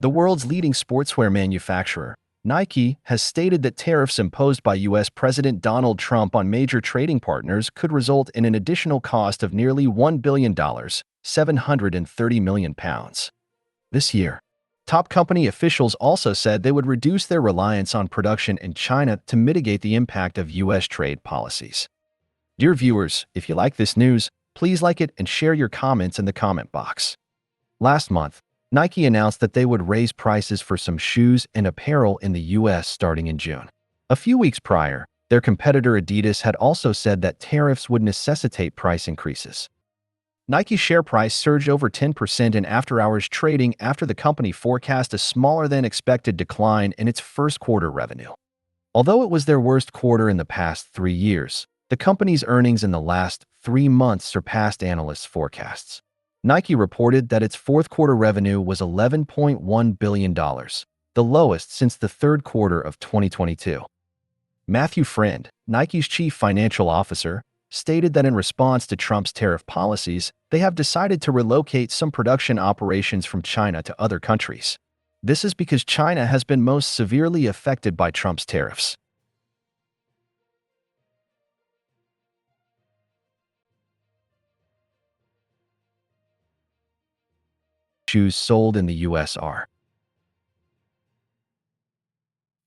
The world's leading sportswear manufacturer, Nike, has stated that tariffs imposed by U.S. President Donald Trump on major trading partners could result in an additional cost of nearly $1 billion, £730 million, this year. Top company officials also said they would reduce their reliance on production in China to mitigate the impact of U.S. trade policies. Dear viewers, if you like this news, please like it and share your comments in the comment box. Last month, Nike announced that they would raise prices for some shoes and apparel in the U.S. starting in June. A few weeks prior, their competitor Adidas had also said that tariffs would necessitate price increases. Nike's share price surged over 10% in after-hours trading after the company forecast a smaller-than-expected decline in its first quarter revenue. Although it was their worst quarter in the past 3 years, the company's earnings in the last 3 months surpassed analysts' forecasts. Nike reported that its fourth quarter revenue was $11.1 billion, the lowest since the third quarter of 2022. Matthew Friend, Nike's chief financial officer, stated that in response to Trump's tariff policies, they have decided to relocate some production operations from China to other countries. This is because China has been most severely affected by Trump's tariffs. Shoes sold in the U.S. are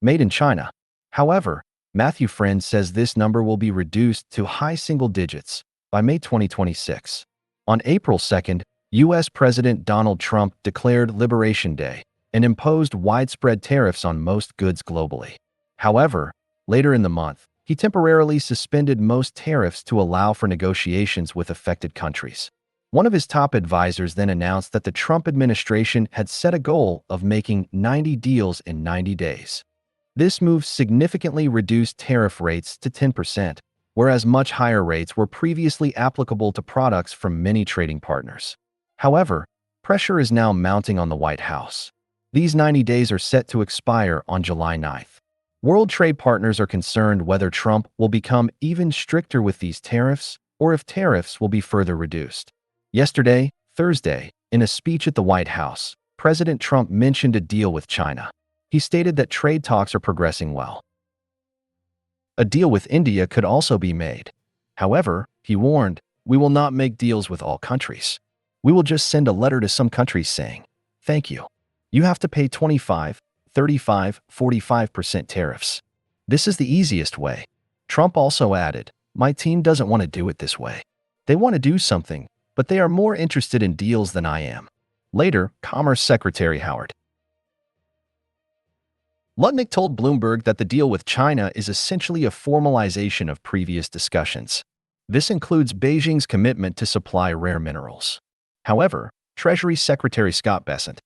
made in China. However, Matthew Friend says this number will be reduced to high single digits by May 2026. On April 2nd, U.S. President Donald Trump declared Liberation Day and imposed widespread tariffs on most goods globally. However, later in the month, he temporarily suspended most tariffs to allow for negotiations with affected countries. One of his top advisors then announced that the Trump administration had set a goal of making 90 deals in 90 days. This move significantly reduced tariff rates to 10%, whereas much higher rates were previously applicable to products from many trading partners. However, pressure is now mounting on the White House. These 90 days are set to expire on July 9th. World trade partners are concerned whether Trump will become even stricter with these tariffs or if tariffs will be further reduced. Yesterday, Thursday, in a speech at the White House, President Trump mentioned a deal with China. He stated that trade talks are progressing well. A deal with India could also be made. However, he warned, "We will not make deals with all countries. We will just send a letter to some countries saying, 'Thank you. You have to pay 25, 35, 45% tariffs.' This is the easiest way." Trump also added, "My team doesn't want to do it this way. They want to do something, but they are more interested in deals than I am." Later, Commerce Secretary Howard Lutnick told Bloomberg that the deal with China is essentially a formalization of previous discussions. This includes Beijing's commitment to supply rare minerals. However, Treasury Secretary Scott Bessent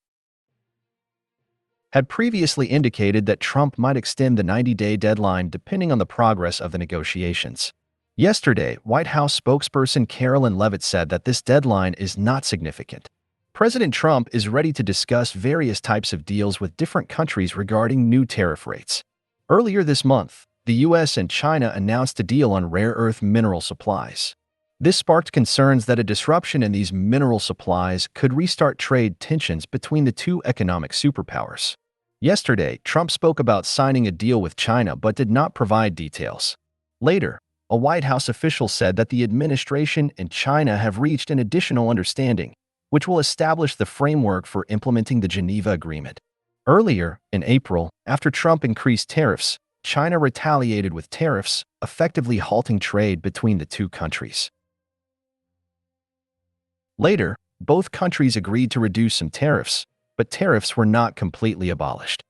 had previously indicated that Trump might extend the 90-day deadline depending on the progress of the negotiations. Yesterday, White House spokesperson Carolyn Leavitt said that this deadline is not significant. President Trump is ready to discuss various types of deals with different countries regarding new tariff rates. Earlier this month, the U.S. and China announced a deal on rare earth mineral supplies. This sparked concerns that a disruption in these mineral supplies could restart trade tensions between the two economic superpowers. Yesterday, Trump spoke about signing a deal with China but did not provide details. Later, a White House official said that the administration and China have reached an additional understanding, which will establish the framework for implementing the Geneva Agreement. Earlier, in April, after Trump increased tariffs, China retaliated with tariffs, effectively halting trade between the two countries. Later, both countries agreed to reduce some tariffs, but tariffs were not completely abolished.